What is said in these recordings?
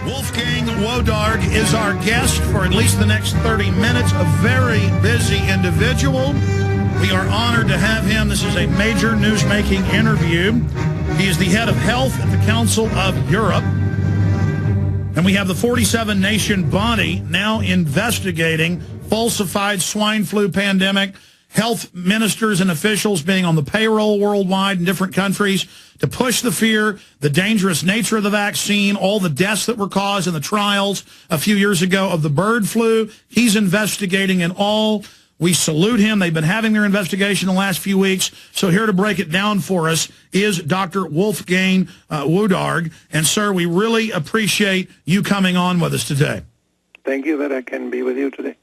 Wolfgang Wodarg is our guest for at least the next 30 minutes, a very busy individual. We are honored to have him. This is a major news-making interview. He is the head of health at the Council of Europe. And we have the 47-nation body now investigating falsified swine flu pandemic, health ministers and officials being on the payroll worldwide in different countries to push the fear, the dangerous nature of the vaccine, all the deaths that were caused in the trials a few years ago of the bird flu. He's investigating it all. We salute him. They've been having their investigation the last few weeks. So here to break it down for us is Dr. Wolfgang Wodarg. And, sir, we really appreciate you coming on with us today. Thank you that I can be with you today.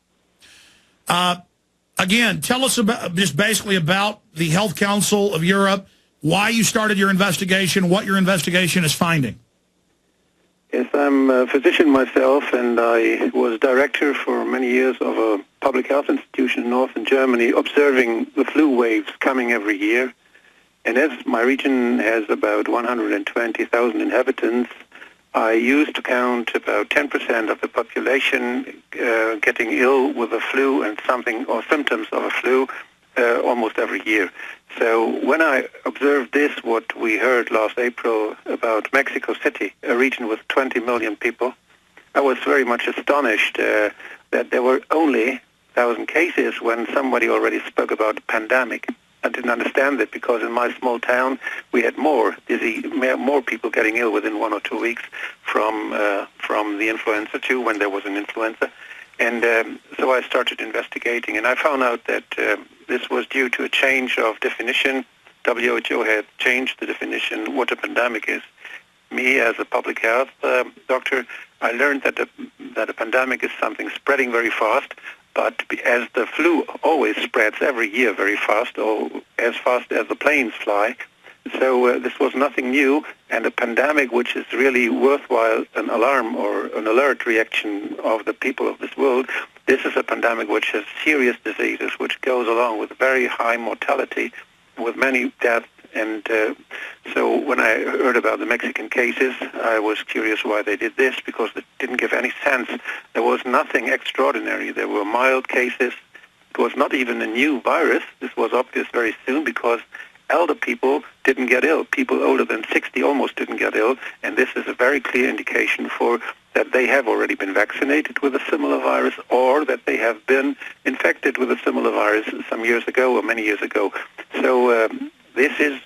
Again, tell us about just basically about the Health Council of Europe, why you started your investigation, what your investigation is finding. Yes, I'm a physician myself, and I was director for many years of a public health institution in northern Germany, observing the flu waves coming every year. And as my region has about 120,000 inhabitants, I used to count about 10% of the population getting ill with the flu and something or symptoms of a flu almost every year. So when I observed this, what we heard last April about Mexico City, a region with 20 million people, I was very much astonished that there were only 1,000 cases when somebody already spoke about a pandemic. I didn't understand that because in my small town we had more people getting ill within 1 or 2 weeks from the influenza too, when there was an influenza. And so I started investigating, and I found out that this was due to a change of definition. WHO had changed the definition what a pandemic is. Me, as a public health doctor, I learned that a pandemic is something spreading very fast, but as the flu always spreads every year very fast, or as fast as the planes fly, so this was nothing new, and a pandemic which is really worthwhile an alarm or an alert reaction of the people of this world. This is a pandemic which has serious diseases, which goes along with very high mortality, with many deaths. And so when I heard about the Mexican cases, I was curious why they did this, because it didn't give any sense. There was nothing extraordinary. There were mild cases. It was not even a new virus. This was obvious very soon because elder people didn't get ill. People older than 60 almost didn't get ill. And this is a very clear indication for that they have already been vaccinated with a similar virus, or that they have been infected with a similar virus some years ago or many years ago. So this is,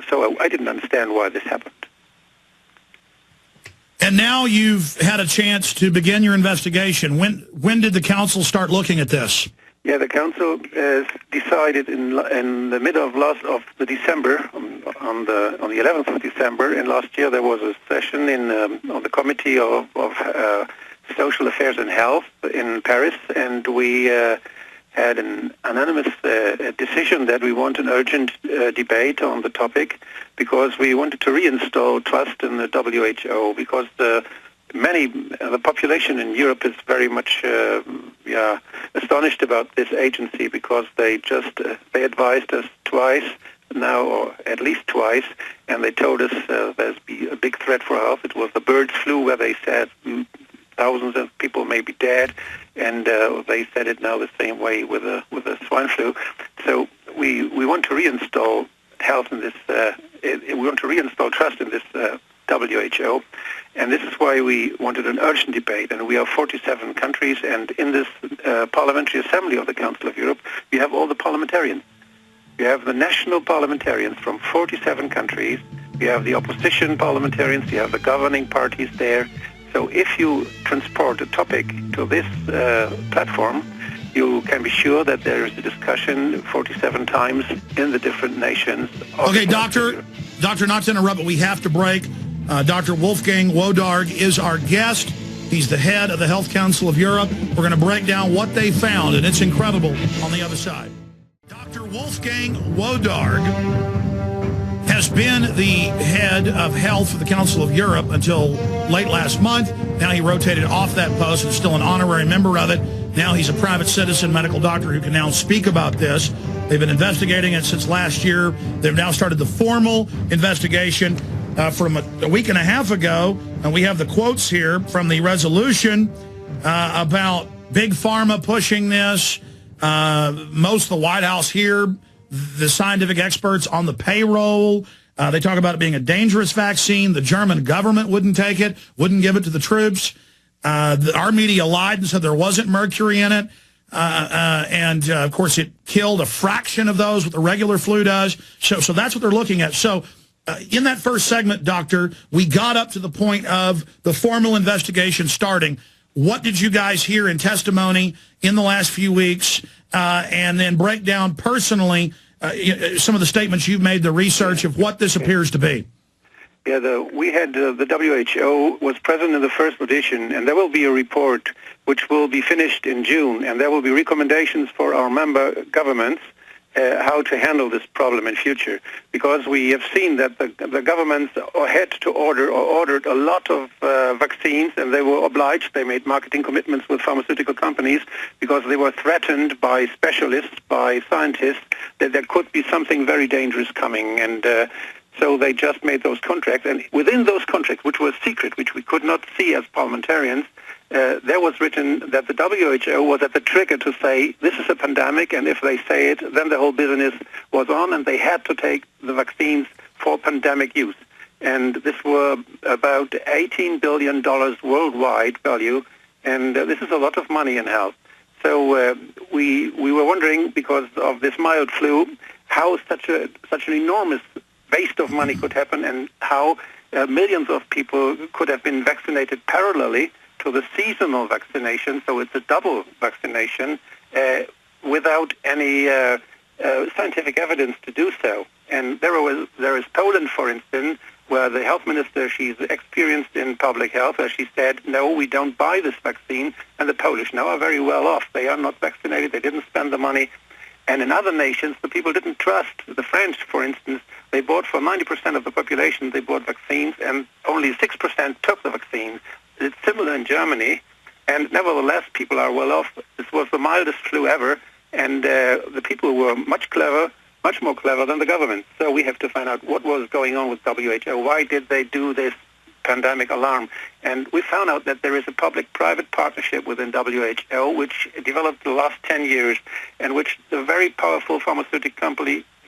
so I didn't understand why this happened. And now you've had a chance to begin your investigation. When did the council start looking at this? Yeah, the council decided in the middle of the December, on the 11th of December, and last year there was a session on the Committee of Social Affairs and Health in Paris, and we had an unanimous decision that we want an urgent debate on the topic, because we wanted to reinstall trust in the WHO, because the population in Europe is very much astonished about this agency, because they advised us twice now, or at least twice, and they told us there's a big threat for health. It was the bird flu, where they said thousands of people may be dead, and they said it now the same way with the swine flu. So we want to reinstall health in this. We want to reinstall trust in this WHO, and this is why we wanted an urgent debate. And we have 47 countries, and in this Parliamentary Assembly of the Council of Europe, we have all the parliamentarians. We have the national parliamentarians from 47 countries. We have the opposition parliamentarians. We have the governing parties there. So if you transport a topic to this platform, you can be sure that there is a discussion 47 times in the different nations. Okay, Doctor, not to interrupt, but we have to break. Dr. Wolfgang Wodarg is our guest. He's the head of the Health Council of Europe. We're going to break down what they found, and it's incredible on the other side. Dr. Wolfgang Wodarg has been the head of health for the Council of Europe until late last month. Now he rotated off that post and is still an honorary member of it. Now he's a private citizen medical doctor who can now speak about this. They've been investigating it since last year. They've now started the formal investigation. from a week and a half ago, and we have the quotes here from the resolution about Big Pharma pushing this. Most of the White House here, the scientific experts on the payroll, they talk about it being a dangerous vaccine. The German government wouldn't take it, wouldn't give it to the troops. Our media lied and said there wasn't mercury in it. And of course, it killed a fraction of those what the regular flu does. So that's what they're looking at. So in that first segment, Doctor, we got up to the point of the formal investigation starting. What did you guys hear in testimony in the last few weeks? And then break down personally some of the statements you've made, the research of what this appears to be. Yeah, we had the WHO was present in the first edition, and there will be a report which will be finished in June, and there will be recommendations for our member governments how to handle this problem in future, because we have seen that the governments had to ordered a lot of vaccines, and they were obliged. They made marketing commitments with pharmaceutical companies because they were threatened by specialists, by scientists, that there could be something very dangerous coming, and so they just made those contracts. And within those contracts, which were secret, which we could not see as parliamentarians, there was written that the WHO was at the trigger to say, this is a pandemic, and if they say it, then the whole business was on, and they had to take the vaccines for pandemic use. And this were about $18 billion worldwide value, and this is a lot of money in health. So we were wondering, because of this mild flu, how such an enormous waste of money could happen, and how millions of people could have been vaccinated parallelly to the seasonal vaccination, so it's a double vaccination, without any scientific evidence to do so. And there is Poland, for instance, where the health minister, she's experienced in public health, where she said, no, we don't buy this vaccine, and the Polish now are very well off. They are not vaccinated, they didn't spend the money. And in other nations, the people didn't trust. The French, for instance, they bought for 90% of the population, they bought vaccines, and only 6% took the vaccine. It's similar in Germany, and nevertheless, people are well off. This was the mildest flu ever, and the people were much more clever than the government. So we have to find out what was going on with WHO. Why did they do this pandemic alarm? And we found out that there is a public-private partnership within WHO, which developed the last 10 years, and which the very powerful pharmaceutical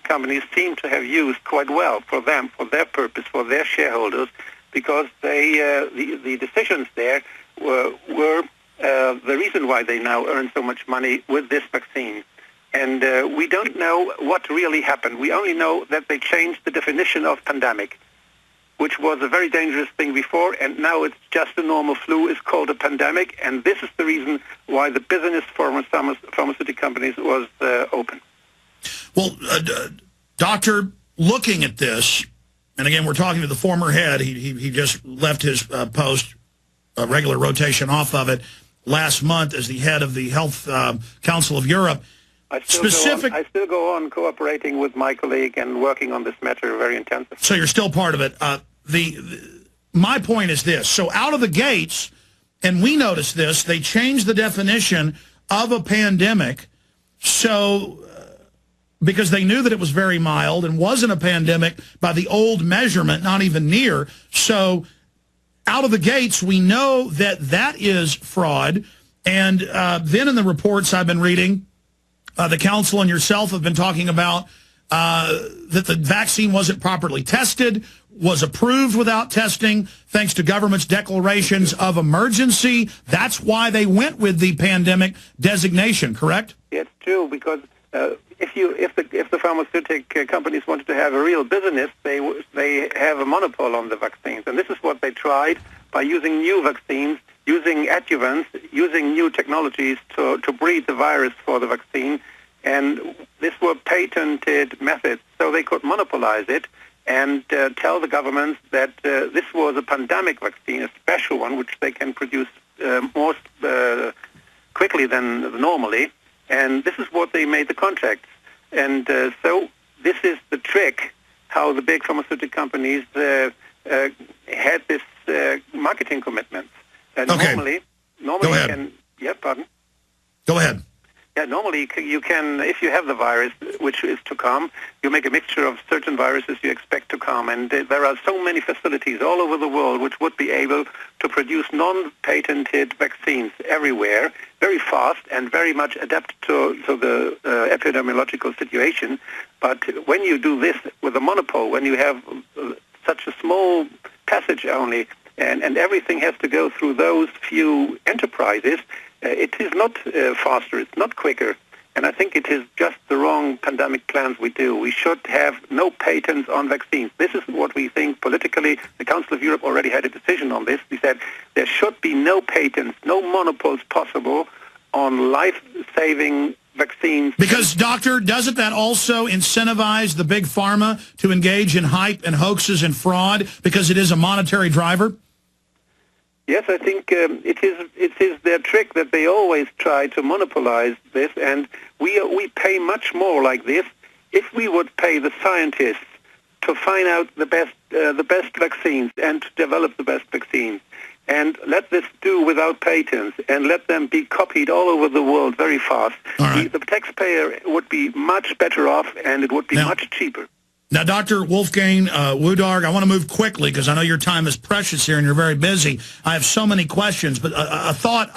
companies seem to have used quite well for them, for their purpose, for their shareholders, because they the decisions there were the reason why they now earn so much money with this vaccine. And we don't know what really happened. We only know that they changed the definition of pandemic, which was a very dangerous thing before, and now it's just a normal flu is called a pandemic, and this is the reason why the business for pharmaceutical companies was open. Well, Doctor, looking at this, and again, we're talking to the former head. He just left his post, regular rotation off of it, last month as the head of the Health Council of Europe. I still go on cooperating with my colleague and working on this matter very intensively. So you're still part of it. My point is this. So out of the gates, and we noticed this, they changed the definition of a pandemic. So because they knew that it was very mild and wasn't a pandemic by the old measurement, not even near. So out of the gates, we know that that is fraud. And then in the reports I've been reading, the council and yourself have been talking about that the vaccine wasn't properly tested, was approved without testing, thanks to government's declarations of emergency. That's why they went with the pandemic designation, correct? It's true, because if the pharmaceutical companies wanted to have a real business, they have a monopoly on the vaccines, and this is what they tried by using new vaccines, using adjuvants, using new technologies to breed the virus for the vaccine, and these were patented methods, so they could monopolize it and tell the governments that this was a pandemic vaccine, a special one, which they can produce more quickly than normally. And this is what they made the contracts. And so this is the trick, how the big pharmaceutical companies had this marketing commitment. And okay. Normally Go ahead. you can... Yeah, pardon? Go ahead. Yeah, normally you can, if you have the virus, which is to come. You make a mixture of certain viruses you expect to come, and there are so many facilities all over the world which would be able to produce non-patented vaccines everywhere, very fast and very much adapted to the epidemiological situation. But when you do this with a monopole, when you have such a small passage only, and everything has to go through those few enterprises, it is not faster, it's not quicker. And I think it is just the wrong pandemic plans we do. We should have no patents on vaccines. This is what we think politically. The Council of Europe already had a decision on this. They said there should be no patents, no monopoles possible on life-saving vaccines. Because, Doctor, doesn't that also incentivize the Big Pharma to engage in hype and hoaxes and fraud because it is a monetary driver? Yes, I think it is their trick that they always try to monopolize this, and we pay much more like this if we would pay the scientists to find out the best vaccines and to develop the best vaccines, and let this do without patents and let them be copied all over the world very fast. Right. The taxpayer would be much better off, and it would be much cheaper. Now, Dr. Wolfgang Wodarg, I want to move quickly because I know your time is precious here and you're very busy. I have so many questions, but a thought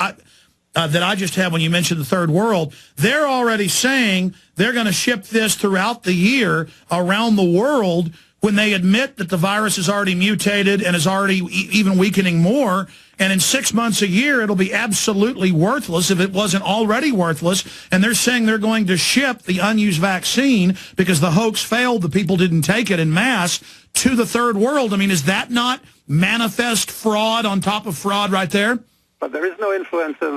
that I just had when you mentioned the third world, they're already saying they're going to ship this throughout the year around the world when they admit that the virus is already mutated and is already even weakening more. And in 6 months, a year, it'll be absolutely worthless if it wasn't already worthless. And they're saying they're going to ship the unused vaccine because the hoax failed, the people didn't take it en masse, to the third world. I mean, is that not manifest fraud on top of fraud right there? But there is no influenza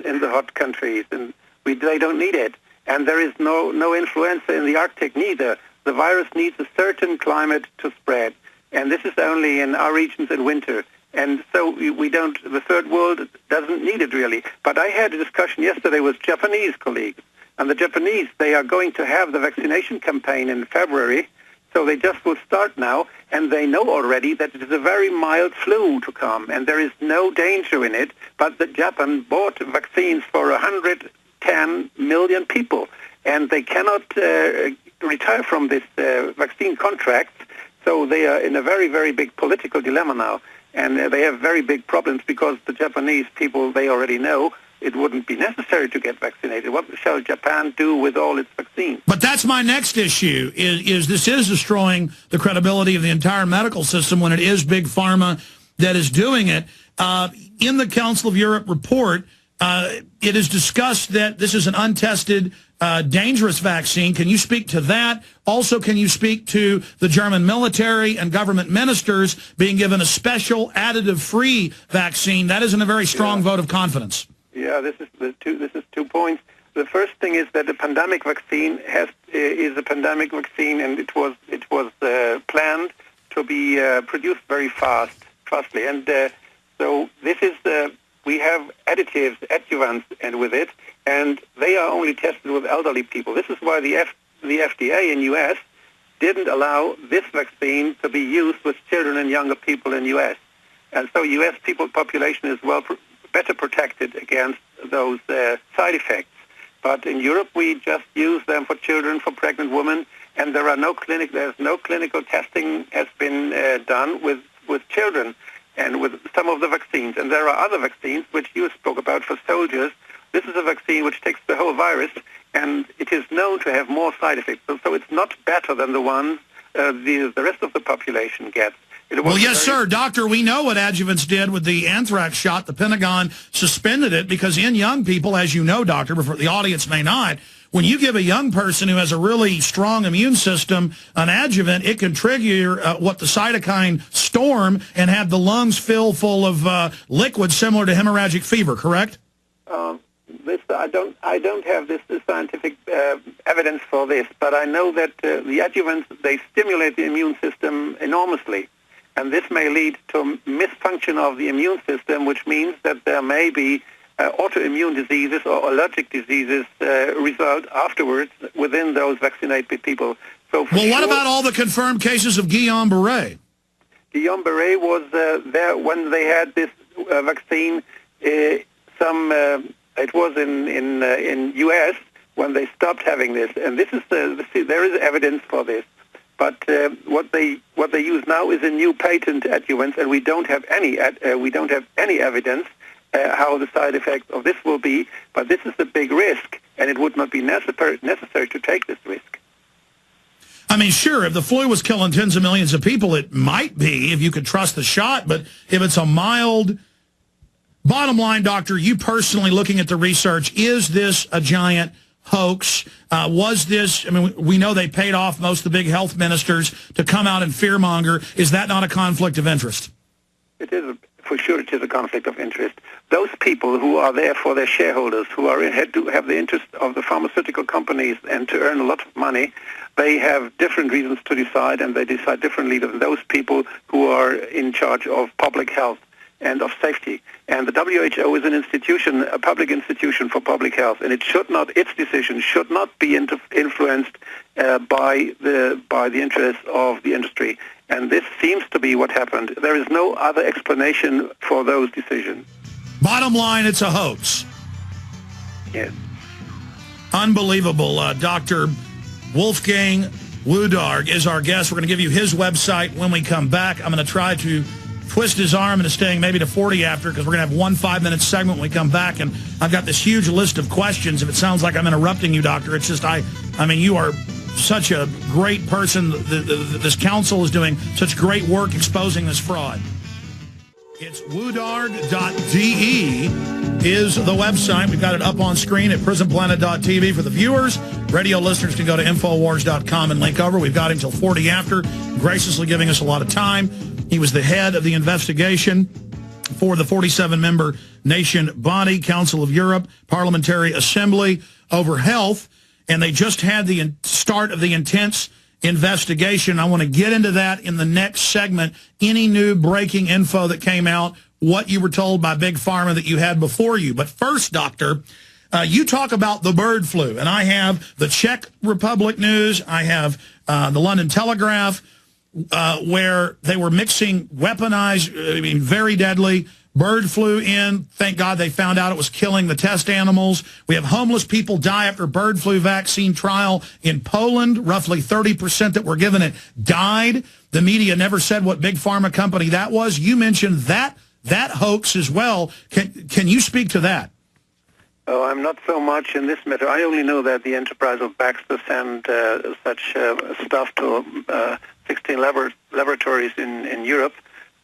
in the hot countries, and they don't need it. And there is no influenza in the Arctic neither. The virus needs a certain climate to spread, and this is only in our regions in winter. And so the third world doesn't need it really. But I had a discussion yesterday with Japanese colleagues, and the Japanese, they are going to have the vaccination campaign in February, so they just will start now, and they know already that it is a very mild flu to come, and there is no danger in it, but the Japan bought vaccines for 110 million people, and they cannot retire from this vaccine contract, so they are in a very, very big political dilemma now. And they have very big problems because the Japanese people, they already know it wouldn't be necessary to get vaccinated. What shall Japan do with all its vaccines? But that's my next issue, is this is destroying the credibility of the entire medical system when it is Big Pharma that is doing it. In the Council of Europe report, it is discussed that this is an untested, dangerous vaccine. Can you speak to that? Also, can you speak to the German military and government ministers being given a special additive-free vaccine? That isn't a very strong vote of confidence. Yeah, this is 2 points. The first thing is that the pandemic vaccine is a pandemic vaccine, and it was planned to be produced very fastly, and so this is we have additives, adjuvants, and with it, and they are only tested with elderly people. This is why the FDA in U.S. didn't allow this vaccine to be used with children and younger people in U.S. And so U.S. population is better protected against those side effects. But in Europe, we just use them for children, for pregnant women, and there's no clinical testing has been done with children and with some of the vaccines. And there are other vaccines which you spoke about for soldiers. This is a vaccine which takes the whole virus, and it is known to have more side effects. So it's not better than the ones the rest of the population gets. Well, yes, sir. Doctor, we know what adjuvants did with the anthrax shot. The Pentagon suspended it because in young people, as you know, doctor, but the audience may not, when you give a young person who has a really strong immune system an adjuvant, it can trigger what the cytokine storm and have the lungs fill full of liquid similar to hemorrhagic fever, correct? I don't have this scientific evidence for this, but I know that the adjuvants, they stimulate the immune system enormously. And this may lead to misfunction of the immune system, which means that there may be autoimmune diseases or allergic diseases result afterwards within those vaccinated people. So what about all the confirmed cases of Guillain-Barré? Guillain-Barré was there when they had this vaccine. It was in U.S. when they stopped having this. And this is there is evidence for this. But what they use now is a new patent adjuvant, and we don't have any evidence how the side effects of this will be. But this is the big risk, and it would not be necessary to take this risk. I mean, sure, if the flu was killing tens of millions of people, it might be if you could trust the shot. But if it's a mild, bottom line, doctor, you personally looking at the research, is this a giant hoax? Was this, I mean, we know they paid off most of the big health ministers to come out and fearmonger. Is that not a conflict of interest? It is, for sure it is a conflict of interest. Those people who are there for their shareholders, who are to have the interest of the pharmaceutical companies and to earn a lot of money, they have different reasons to decide, and they decide differently than those people who are in charge of public health and of safety. And the WHO is an institution, a public institution for public health, and its decision should not be influenced by the interests of the industry. And this seems to be what happened. There is no other explanation for those decisions. Bottom line, it's a hoax. Yes. Unbelievable. Dr. Wolfgang Wodarg is our guest. We're going to give you his website when we come back. I'm going to try to twist his arm into staying maybe to 40 after, because we're going to have one 5-minute segment when we come back, and I've got this huge list of questions. If it sounds like I'm interrupting you, doctor, it's just I mean, you are such a great person. This council is doing such great work exposing this fraud. It's wodarg.de is the website. We've got it up on screen at prisonplanet.tv for the viewers. Radio listeners can go to Infowars.com and link over. We've got him till 40 after, graciously giving us a lot of time. He was the head of the investigation for the 47-member nation body, Council of Europe, Parliamentary Assembly over health, and they just had the start of the intense investigation. I want to get into that in the next segment. Any new breaking info that came out, what you were told by Big Pharma that you had before you. But first, doctor, you talk about the bird flu, and I have the Czech Republic news. I have the London Telegraph, where they were mixing weaponized, very deadly bird flu in. Thank God they found out it was killing the test animals. We have homeless people die after bird flu vaccine trial in Poland. Roughly 30% that were given it died. The media never said what big pharma company that was. You mentioned that hoax as well. Can you speak to that? Oh, I'm not so much in this matter. I only know that the enterprise of Baxter sent such stuff to 16 laboratories in Europe,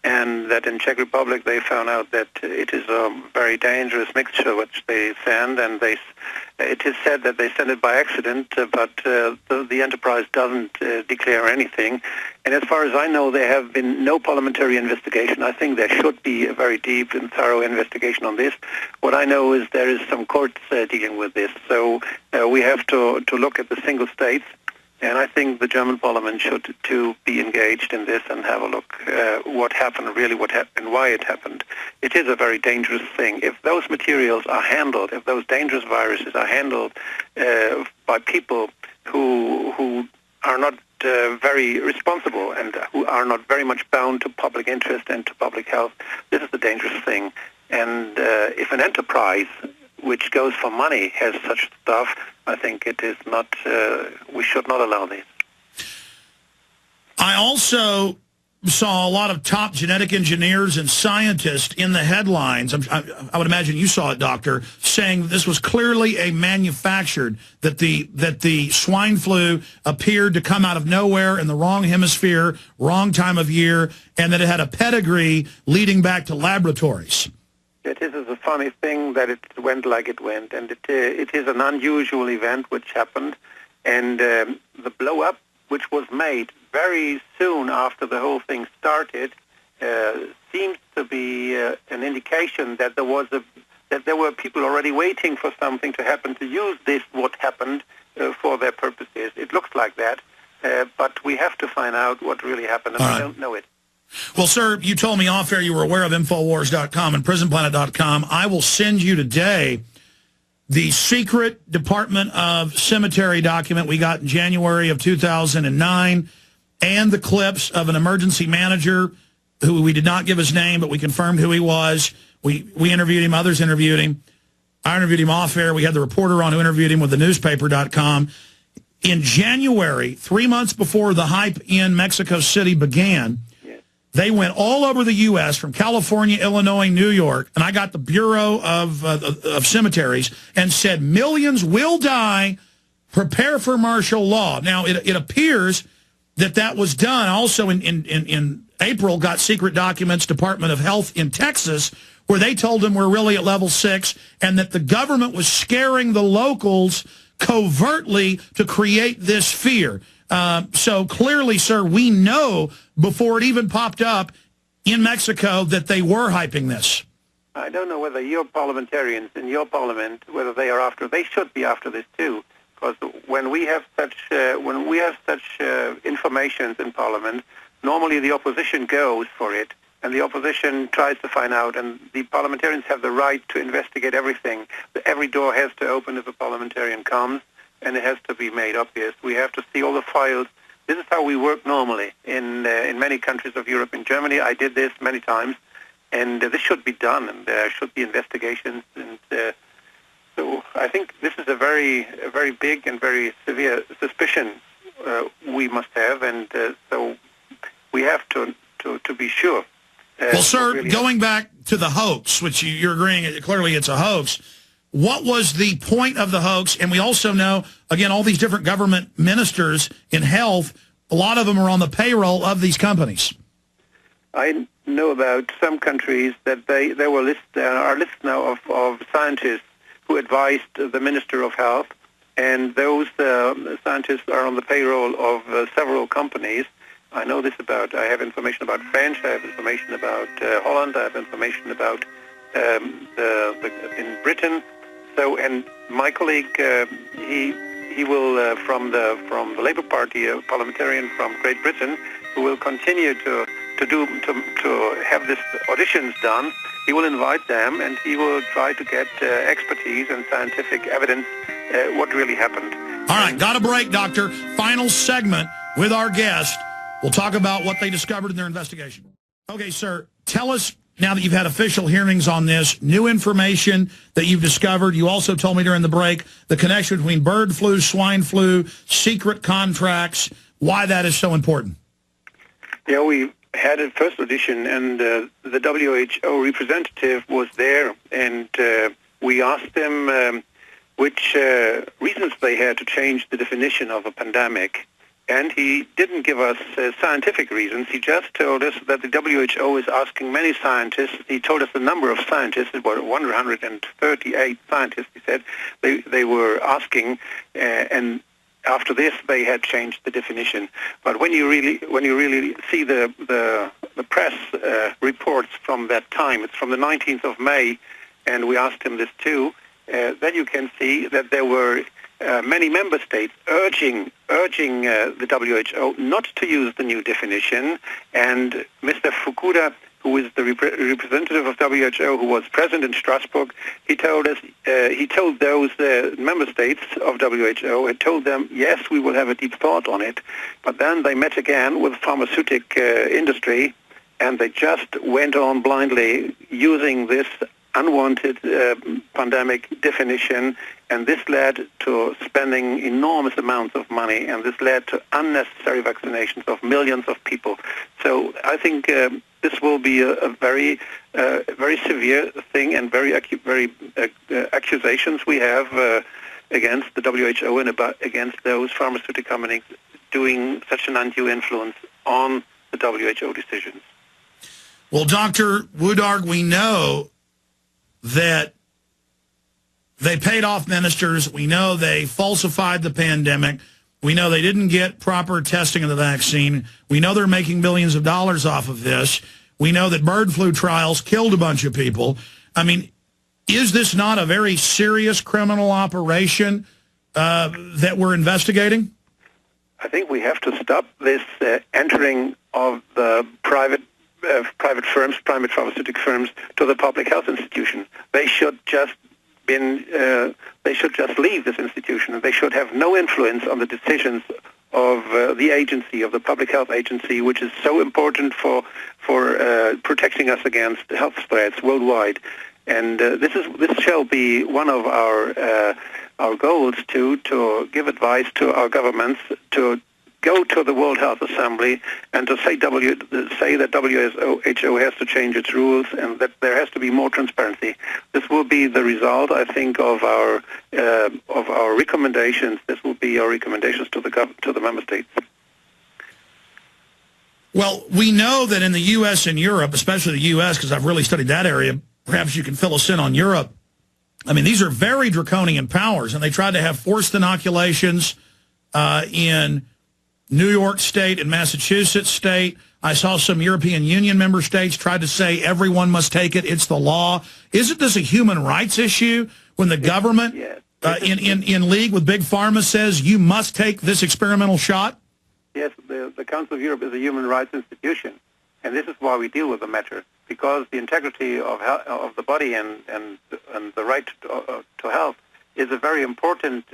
and that in Czech Republic they found out that it is a very dangerous mixture which they send, and it is said that they send it by accident, but the enterprise doesn't declare anything. And as far as I know, there have been no parliamentary investigation. I think there should be a very deep and thorough investigation on this. What I know is there is some courts dealing with this, so we have to look at the single states. And I think the German Parliament should to be engaged in this and have a look what happened, really what happened, why it happened. It is a very dangerous thing. If those materials are handled, if those dangerous viruses are handled by people who are not very responsible and who are not very much bound to public interest and to public health, this is the dangerous thing. And if an enterprise which goes for money has such stuff, I think it is not, we should not allow this. I also saw a lot of top genetic engineers and scientists in the headlines. I would imagine you saw it, doctor, saying this was clearly a manufactured, that the swine flu appeared to come out of nowhere in the wrong hemisphere, wrong time of year, and that it had a pedigree leading back to laboratories. It is a funny thing that it went like it went, and it is an unusual event which happened, and the blow-up which was made very soon after the whole thing started seems to be an indication that there were people already waiting for something to happen to use this, what happened, for their purposes. It looks like that, but we have to find out what really happened, and we don't know it. Well, sir, you told me off air you were aware of Infowars.com and PrisonPlanet.com. I will send you today the secret Department of Cemetery document we got in January of 2009 and the clips of an emergency manager who we did not give his name, but we confirmed who he was. We interviewed him. Others interviewed him. I interviewed him off air. We had the reporter on who interviewed him with the newspaper.com. In January, 3 months before the hype in Mexico City began, they went all over the U.S., from California, Illinois, New York, and I got the Bureau of Cemeteries, and said, millions will die, prepare for martial law. Now, it appears that was done. Also, in April, got secret documents, Department of Health in Texas, where they told them we're really at level 6, and that the government was scaring the locals covertly to create this fear. So clearly, sir, we know before it even popped up in Mexico that they were hyping this. I don't know whether your parliamentarians in your parliament, whether they are after. They should be after this too, because when we have such information in parliament, normally the opposition goes for it, and the opposition tries to find out, and the parliamentarians have the right to investigate everything. Every door has to open if a parliamentarian comes, and it has to be made obvious. We have to see all the files. This is how we work normally in many countries of Europe. In Germany, I did this many times, and this should be done, and there should be investigations. And so I think this is a very big and very severe suspicion we must have, and so we have to be sure. Well, sir, going back to the hoax, which you're agreeing clearly it's a hoax, what was the point of the hoax? And we also know, again, all these different government ministers in health, a lot of them are on the payroll of these companies. I know about some countries that there are lists now of scientists who advised the Minister of Health, and those scientists are on the payroll of several companies. I know this I have information about French, I have information about Holland, I have information about in Britain. So, and my colleague, he will from the Labour Party, a parliamentarian from Great Britain, who will continue to have this auditions done. He will invite them, and he will try to get expertise and scientific evidence what really happened. All right, got a break, Doctor. Final segment with our guest. We'll talk about what they discovered in their investigation. Okay, sir, tell us, now that you've had official hearings on this, new information that you've discovered. You also told me during the break the connection between bird flu, swine flu, secret contracts, why that is so important. Yeah, we had a first audition, and the WHO representative was there, and we asked them which reasons they had to change the definition of a pandemic. And he didn't give us scientific reasons. He just told us that the WHO is asking many scientists. He told us the number of scientists, about 138 scientists, he said, they were asking, and after this they had changed the definition. But when you really see the press reports from that time, it's from the 19th of May, and we asked him this too, then you can see that there were many member states urging the WHO not to use the new definition, and Mr. Fukuda, who is the representative of WHO, who was present in Strasbourg, he told us, he told those member states of WHO, had told them, yes, we will have a deep thought on it, but then they met again with the pharmaceutical industry, and they just went on blindly using this unwanted pandemic definition, and this led to spending enormous amounts of money, and this led to unnecessary vaccinations of millions of people. So I think this will be a very severe thing, and very accusations we have against the WHO and against those pharmaceutical companies doing such an undue influence on the WHO decisions. Well, Dr. Wodarg, we know that they paid off ministers. We know they falsified the pandemic. We know they didn't get proper testing of the vaccine. We know they're making billions of dollars off of this. We know that bird flu trials killed a bunch of people. I mean, is this not a very serious criminal operation that we're investigating? I think we have to stop this entering of the private firms, private pharmaceutical firms, to the public health institution. They should just leave this institution, and they should have no influence on the decisions of the agency, of the public health agency, which is so important for protecting us against health threats worldwide. And this shall be one of our goals to give advice to our governments to go to the World Health Assembly and to say that WHO has to change its rules and that there has to be more transparency. This will be the result, I think, of our recommendations. This will be our recommendations to the member states. Well, we know that in the U.S. and Europe, especially the U.S., because I've really studied that area, perhaps you can fill us in on Europe. I mean, these are very draconian powers, and they tried to have forced inoculations in New York State and Massachusetts State. I saw some European Union member states tried to say everyone must take it. It's the law. Isn't this a human rights issue when the government in league with Big Pharma says you must take this experimental shot? Yes, the Council of Europe is a human rights institution, and this is why we deal with the matter, because the integrity of the body and the right to health is a very important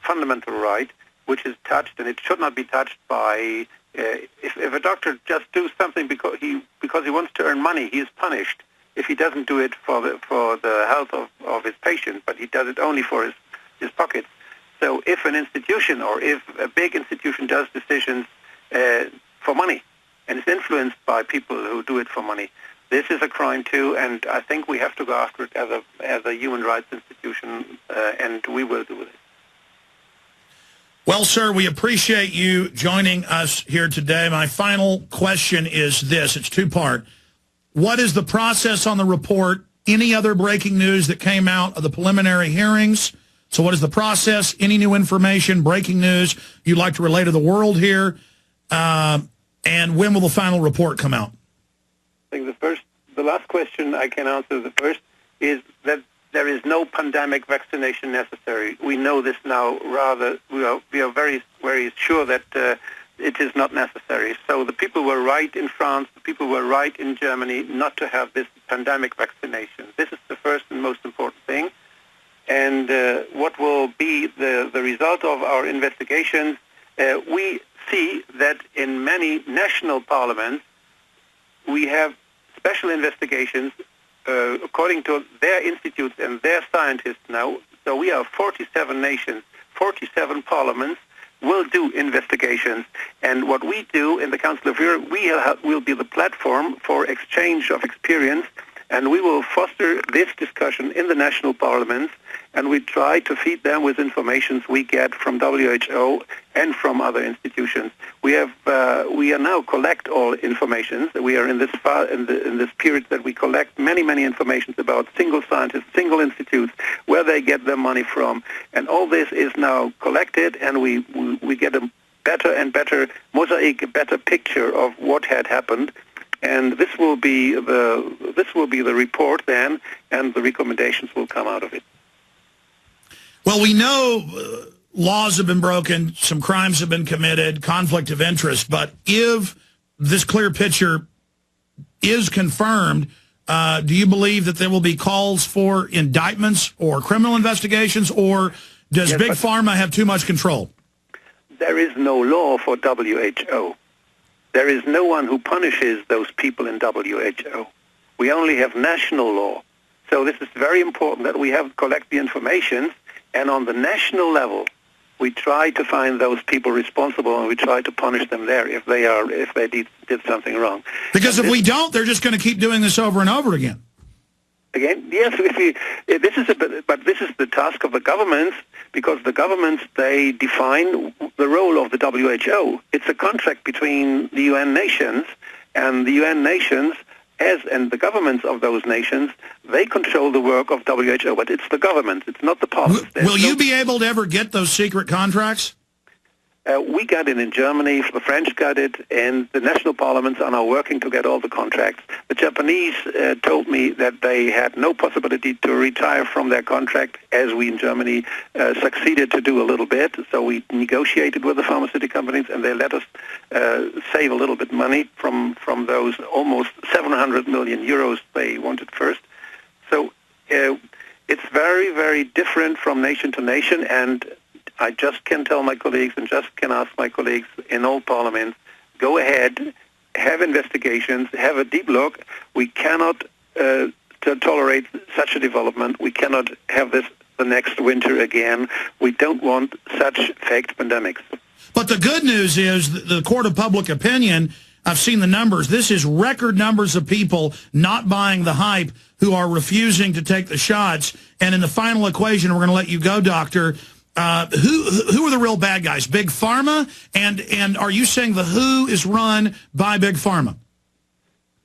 fundamental right, which is touched, and it should not be touched by if a doctor just do something because he wants to earn money, he is punished if he doesn't do it for the health of his patient, but he does it only for his pockets. So if an institution or if a big institution does decisions for money and is influenced by people who do it for money, this is a crime too, and I think we have to go after it as a human rights institution, and we will do it. Well, sir, we appreciate you joining us here today. My final question is this. It's two-part. What is the process on the report? Any other breaking news that came out of the preliminary hearings? So what is the process? Any new information, breaking news you'd like to relay to the world here? And when will the final report come out? I think the last question I can answer. The first is that there is no pandemic vaccination necessary. We know this now. Rather, we are very, very sure that it is not necessary. So the people were right in France. The people were right in Germany not to have this pandemic vaccination. This is the first and most important thing. And what will be the result of our investigations? We see that in many national parliaments, we have special investigations according to their institutes and their scientists now. So we are 47 nations, 47 parliaments will do investigations. And what we do in the Council of Europe, we'll be the platform for exchange of experience, and we will foster this discussion in the national parliaments, and we try to feed them with information we get from WHO and from other institutions. We are now collect all information. We are in this period that we collect many informations about single scientists, single institutes, where they get their money from, and all this is now collected, and we get a better and better mosaic, a better picture of what had happened. And this will be the report then, and the recommendations will come out of it. Well, we know laws have been broken, some crimes have been committed, conflict of interest, but if this clear picture is confirmed, do you believe that there will be calls for indictments or criminal investigations, or does Big Pharma have too much control? There is no law for WHO. There is no one who punishes those people in WHO. We only have national law. So this is very important that we collect the information, and on the national level, we try to find those people responsible, and we try to punish them there if they did something wrong. Because if we don't, they're just going to keep doing this over and over again. Again, yes. This is the task of the governments, because the governments, they define the role of the WHO. It's a contract between the UN nations, and the UN nations, and the governments of those nations, they control the work of WHO. But it's the government; it's not the parliament. Will you be able to ever get those secret contracts? We got it in Germany, the French got it, and the national parliaments are now working to get all the contracts. The Japanese told me that they had no possibility to retire from their contract, as we in Germany succeeded to do a little bit. So we negotiated with the pharmaceutical companies, and they let us save a little bit money from those almost 700 million euros they wanted first. So it's very, very different from nation to nation, and I just can tell my colleagues and just can ask my colleagues in all parliaments, go ahead, have investigations, have a deep look. We cannot tolerate such a development. We cannot have this the next winter again. We don't want such faked pandemics. But the good news is the court of public opinion, I've seen the numbers. This is record numbers of people not buying the hype who are refusing to take the shots. And in the final equation, we're going to let you go, Doctor. Who are the real bad guys? Big Pharma? And are you saying the WHO is run by Big Pharma?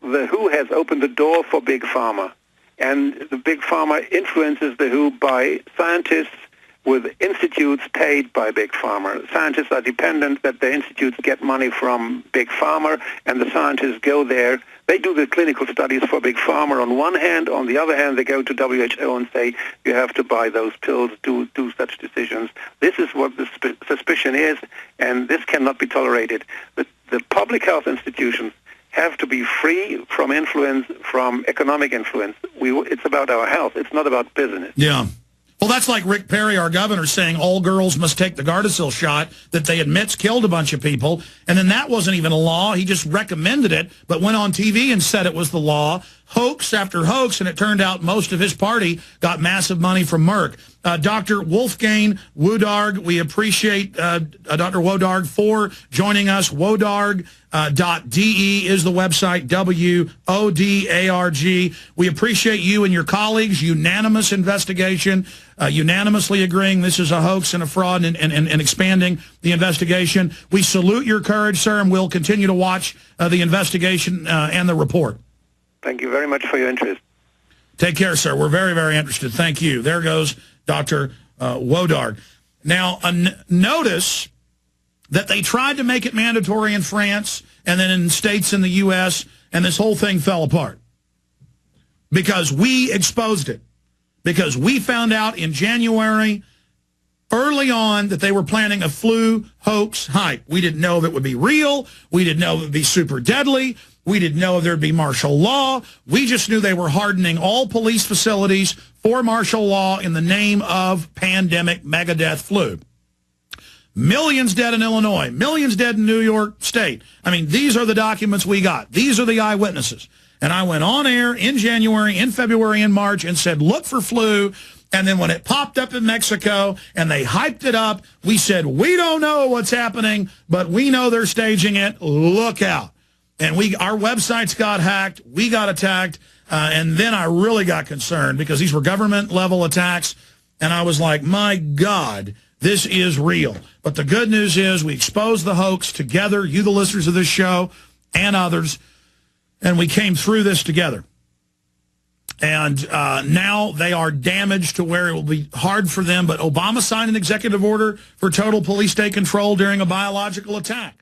The WHO has opened the door for Big Pharma. And the Big Pharma influences the WHO by scientists with institutes paid by Big Pharma. Scientists are dependent that the institutes get money from Big Pharma, and the scientists go there. They do the clinical studies for Big Pharma on one hand. On the other hand, they go to WHO and say, you have to buy those pills, do such decisions. This is what the suspicion is, and this cannot be tolerated. The public health institutions have to be free from influence, from economic influence. It's about our health. It's not about business. Yeah. Well, that's like Rick Perry, our governor, saying all girls must take the Gardasil shot that they admits killed a bunch of people. And then that wasn't even a law. He just recommended it, but went on TV and said it was the law. Hoax after hoax, and it turned out most of his party got massive money from Merck. Dr. Wolfgang Wodarg, we appreciate Dr. Wodarg for joining us. Wodarg.de is the website, W-O-D-A-R-G. We appreciate you and your colleagues' unanimous investigation, unanimously agreeing this is a hoax and a fraud and expanding the investigation. We salute your courage, sir, and we'll continue to watch the investigation and the report. Thank you very much for your interest. Take care, sir. We're very, very interested. Thank you. There goes Dr. Wodarg. Now, notice that they tried to make it mandatory in France and then in states in the U.S., and this whole thing fell apart because we exposed it, because we found out in January early on that they were planning a flu hoax hype. We didn't know if it would be real. We didn't know if it would be super deadly. We didn't know if there would be martial law. We just knew they were hardening all police facilities for martial law in the name of pandemic megadeath flu. Millions dead in Illinois, millions dead in New York State. I mean, these are the documents we got. These are the eyewitnesses. And I went on air in January, in February, in March and said, look for flu. And then when it popped up in Mexico and they hyped it up, we said, we don't know what's happening, but we know they're staging it. Look out. And our websites got hacked. We got attacked. And then I really got concerned because these were government-level attacks. And I was like, my God, this is real. But the good news is we exposed the hoax together, you the listeners of this show and others, and we came through this together. And now they are damaged to where it will be hard for them. But Obama signed an executive order for total police state control during a biological attack.